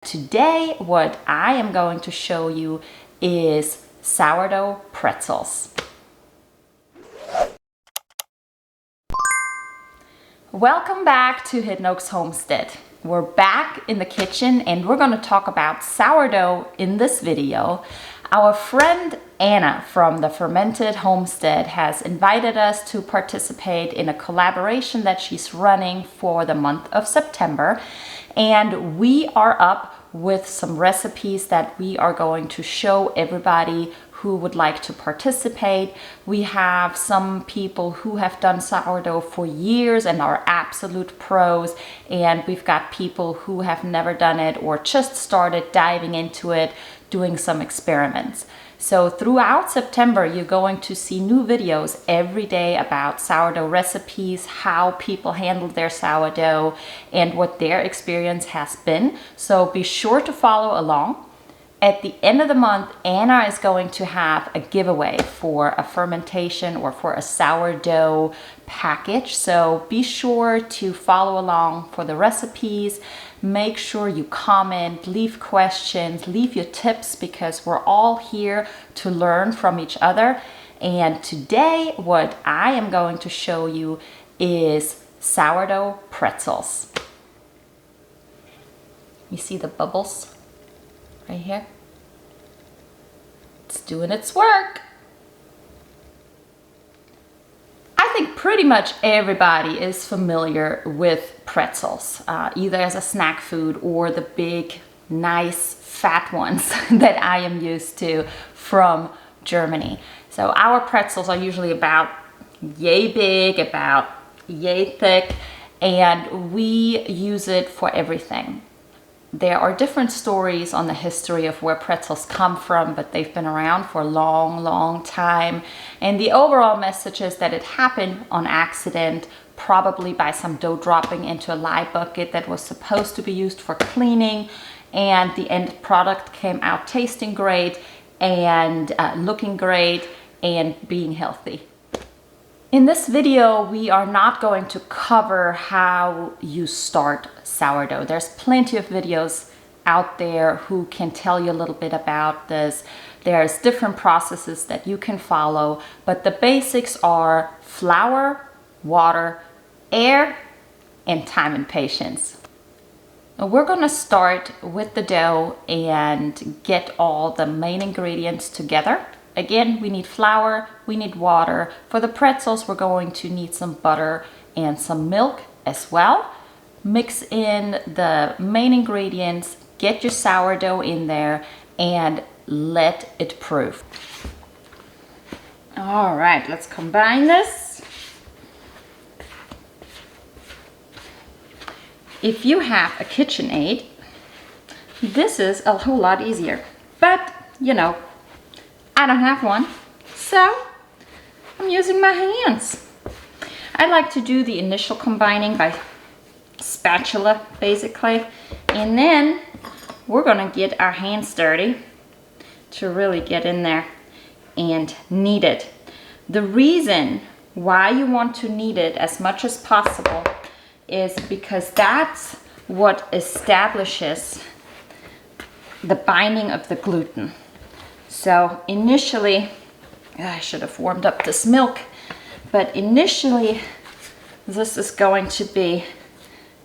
Today, what I am going to show you is sourdough pretzels. Welcome back to Hidden Oaks Homestead. We're back in the kitchen and we're going to talk about sourdough in this video. Our friend Anna from the Fermented Homestead has invited us to participate in a collaboration that she's running for the month of September. And we are up with some recipes that we are going to show everybody who would like to participate. We have some people who have done sourdough for years and are absolute pros, and we've got people who have never done it or just started diving into it, doing some experiments. So throughout September, you're going to see new videos every day about sourdough recipes, how people handle their sourdough, and what their experience has been. So be sure to follow along. At the end of the month, Anna is going to have a giveaway for a fermentation or for a sourdough package. So be sure to follow along for the recipes. Make sure you comment, leave questions, leave your tips, because we're all here to learn from each other. And today, what I am going to show you is sourdough pretzels. You see the bubbles right here? It's doing its work. I think pretty much everybody is familiar with pretzels, either as a snack food or the big, nice, fat ones that I am used to from Germany. So our pretzels are usually about yay big, about yay thick, and we use it for everything. There are different stories on the history of where pretzels come from, but they've been around for a long, long time. And the overall message is that it happened on accident, probably by some dough dropping into a lye bucket that was supposed to be used for cleaning. And the end product came out tasting great and looking great and being healthy. In this video, we are not going to cover how you start sourdough. There's plenty of videos out there who can tell you a little bit about this. There's different processes that you can follow, but the basics are flour, water, air, and time and patience. Now we're going to start with the dough and get all the main ingredients together. Again, we need flour, we need water. For the pretzels, we're going to need some butter and some milk as well. Mix in the main ingredients, get your sourdough in there, and let it proof. All right, let's combine this. If you have a KitchenAid, this is a whole lot easier. But, you know, I don't have one, so I'm using my hands. I like to do the initial combining by spatula, basically, and then we're gonna get our hands dirty to really get in there and knead it. The reason why you want to knead it as much as possible is because that's what establishes the binding of the gluten. So initially, I should have warmed up this milk, but initially this is going to be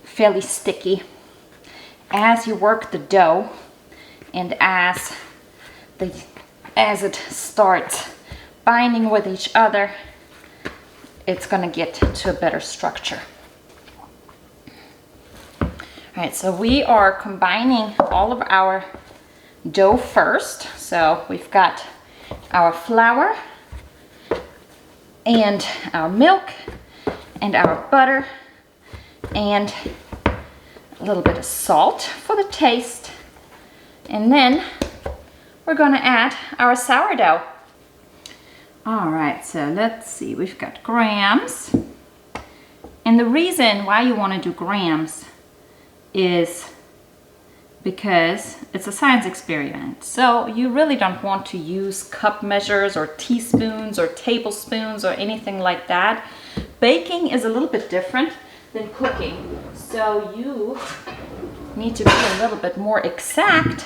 fairly sticky. As you work the dough and as it starts binding with each other, it's going to get to a better structure. All right, so we are combining all of our dough first. So we've got our flour and our milk and our butter and a little bit of salt for the taste, and then we're going to add our sourdough. All right, so let's see, we've got grams, and the reason why you want to do grams is because it's a science experiment. So you really don't want to use cup measures or teaspoons or tablespoons or anything like that. Baking is a little bit different than cooking. So you need to be a little bit more exact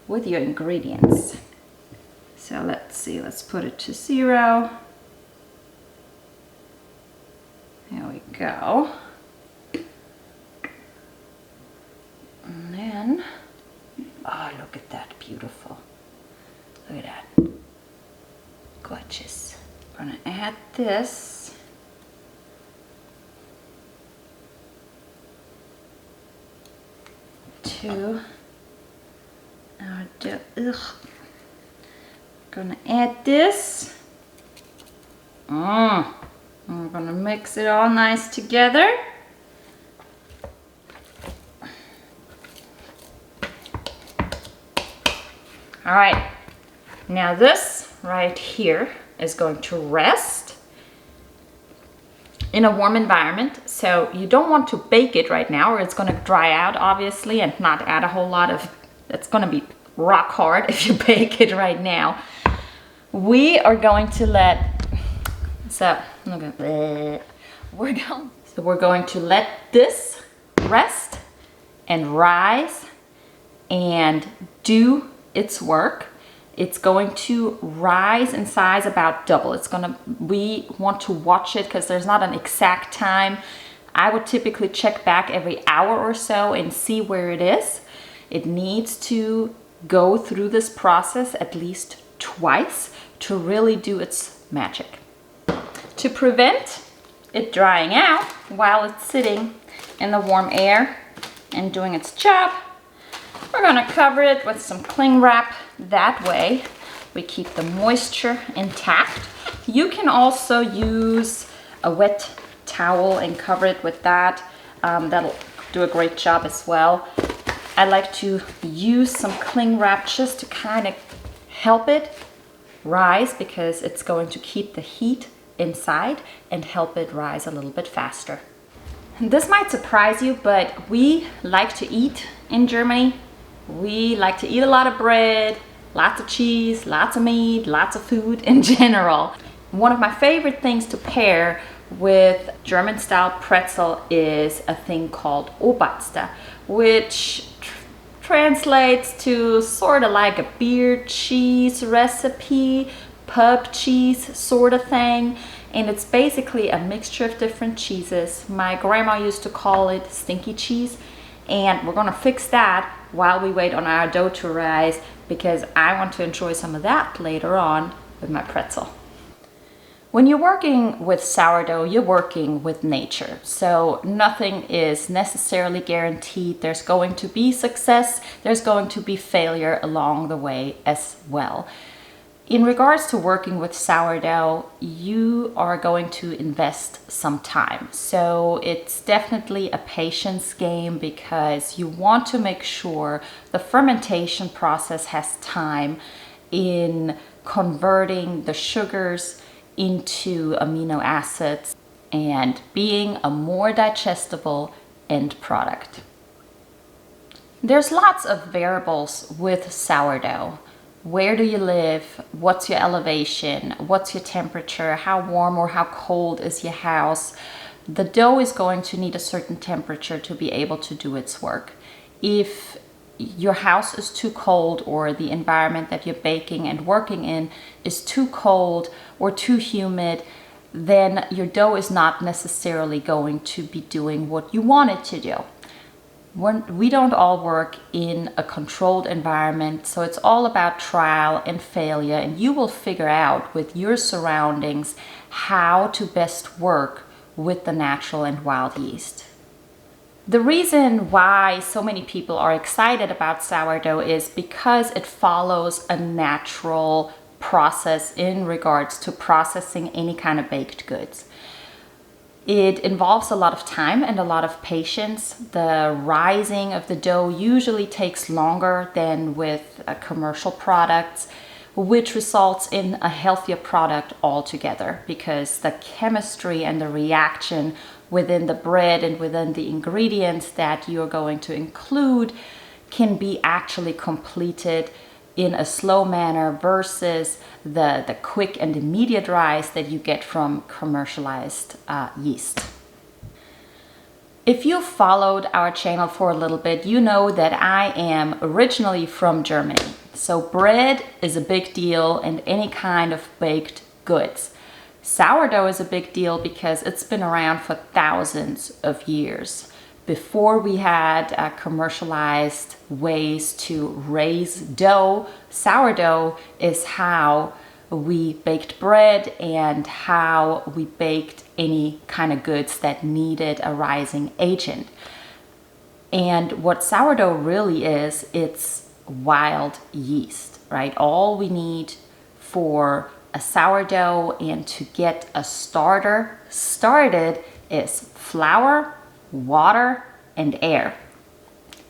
with your ingredients. So let's see, let's put it to 0. There we go. And then, oh, look at that, beautiful. Look at that. Gorgeous. I'm gonna add this. To our dough. Gonna add this. We're gonna mix it all nice together. All right, now this right here is going to rest in a warm environment. So you don't want to bake it right now or it's gonna dry out obviously and not add a whole lot of, it's gonna be rock hard if you bake it right now. We are going to let, we're going to let this rest and rise and do its work. It's going to rise in size about double. We want to watch it because there's not an exact time. I would typically check back every hour or so and see where it is. It needs to go through this process at least twice to really do its magic. To prevent it drying out while it's sitting in the warm air and doing its job, we're gonna cover it with some cling wrap. That way we keep the moisture intact. You can also use a wet towel and cover it with that. That'll do a great job as well. I like to use some cling wrap just to kind of help it rise because it's going to keep the heat inside and help it rise a little bit faster. This might surprise you, but we like to eat in Germany. We like to eat a lot of bread, lots of cheese, lots of meat, lots of food in general. One of my favorite things to pair with German style pretzel is a thing called Oberste, which translates to sort of like a beer cheese recipe, pub cheese sort of thing. And it's basically a mixture of different cheeses. My grandma used to call it stinky cheese. And we're gonna fix that while we wait on our dough to rise because I want to enjoy some of that later on with my pretzel. When you're working with sourdough, you're working with nature. So nothing is necessarily guaranteed. There's going to be success, there's going to be failure along the way as well. In regards to working with sourdough, you are going to invest some time. So it's definitely a patience game because you want to make sure the fermentation process has time in converting the sugars into amino acids and being a more digestible end product. There's lots of variables with sourdough. Where do you live? What's your elevation? What's your temperature? How warm or how cold is your house? The dough is going to need a certain temperature to be able to do its work. If your house is too cold or the environment that you're baking and working in is too cold or too humid, then your dough is not necessarily going to be doing what you want it to do. We don't all work in a controlled environment, so it's all about trial and failure, and you will figure out with your surroundings how to best work with the natural and wild yeast. The reason why so many people are excited about sourdough is because it follows a natural process in regards to processing any kind of baked goods. It involves a lot of time and a lot of patience. The rising of the dough usually takes longer than with commercial products, which results in a healthier product altogether because the chemistry and the reaction within the bread and within the ingredients that you're going to include can be actually completed in a slow manner versus the quick and immediate rise that you get from commercialized yeast. If you followed our channel for a little bit, you know that I am originally from Germany. So bread is a big deal and any kind of baked goods. Sourdough is a big deal because it's been around for thousands of years. Before we had commercialized ways to raise dough, sourdough is how we baked bread and how we baked any kind of goods that needed a rising agent. And what sourdough really is, it's wild yeast, right? All we need for a sourdough and to get a starter started is flour, water, and air.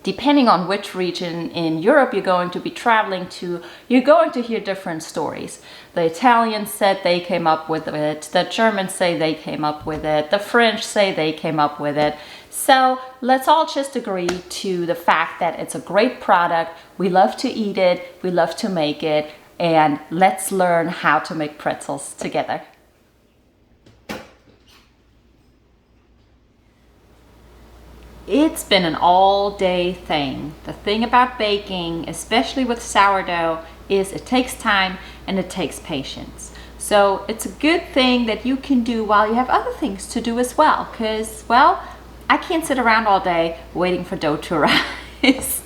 Depending on which region in Europe you're going to be traveling to, you're going to hear different stories. The Italians said they came up with it, the Germans say they came up with it, the French say they came up with it. So let's all just agree to the fact that it's a great product, we love to eat it, we love to make it, and let's learn how to make pretzels together. It's been an all-day thing. The thing about baking, especially with sourdough, is it takes time and it takes patience. So it's a good thing that you can do while you have other things to do as well. Because, well, I can't sit around all day waiting for dough to rise.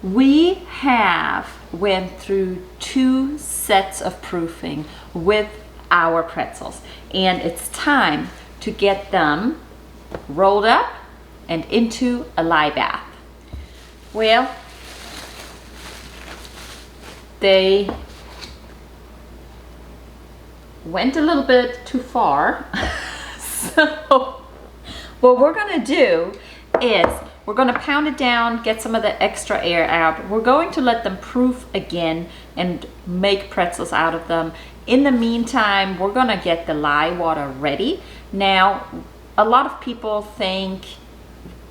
We have went through 2 sets of proofing with our pretzels. And it's time to get them rolled up and into a lye bath. Well, they went a little bit too far. So what we're gonna do is we're gonna pound it down, get some of the extra air out. We're going to let them proof again and make pretzels out of them. In the meantime, we're gonna get the lye water ready. Now, a lot of people think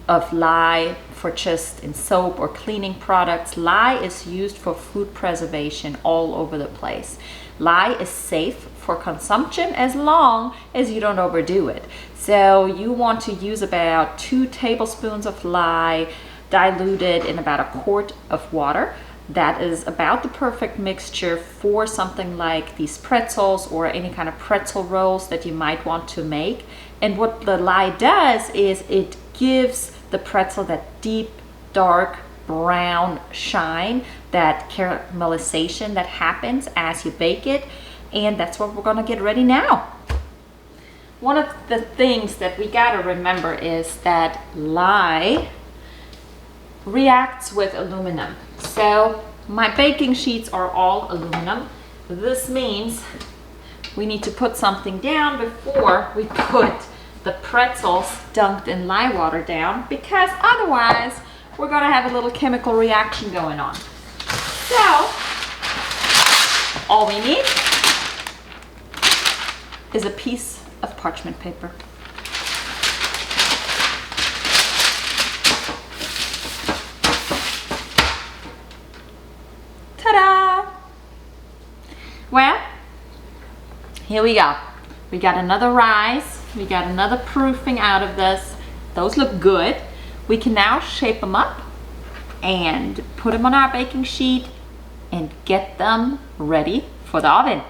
of lye for just in soap or cleaning products. Lye is used for food preservation all over the place. Lye is safe for consumption as long as you don't overdo it. So you want to use about 2 tablespoons of lye diluted in about a quart of water. That is about the perfect mixture for something like these pretzels or any kind of pretzel rolls that you might want to make. And what the lye does is it gives the pretzel that deep, dark, brown shine, that caramelization that happens as you bake it. And that's what we're gonna get ready now. One of the things that we gotta remember is that lye reacts with aluminum. So my baking sheets are all aluminum. This means we need to put something down before we put the pretzels dunked in lye water down, because otherwise we're gonna have a little chemical reaction going on. So all we need is a piece of parchment paper. Ta-da! Well, here we go. We got another rise. We got another proofing out of this. Those look good. We can now shape them up and put them on our baking sheet and get them ready for the oven.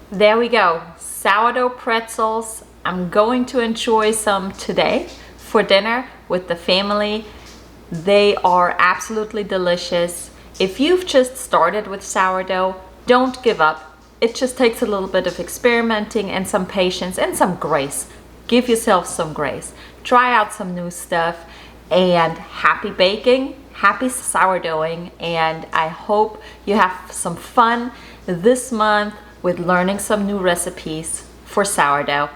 There we go, sourdough pretzels. I'm going to enjoy some today for dinner with the family. They are absolutely delicious. If you've just started with sourdough, don't give up. It just takes a little bit of experimenting and some patience and some grace. Give yourself some grace. Try out some new stuff, and happy baking, happy sourdoughing, and I hope you have some fun this month with learning some new recipes for sourdough.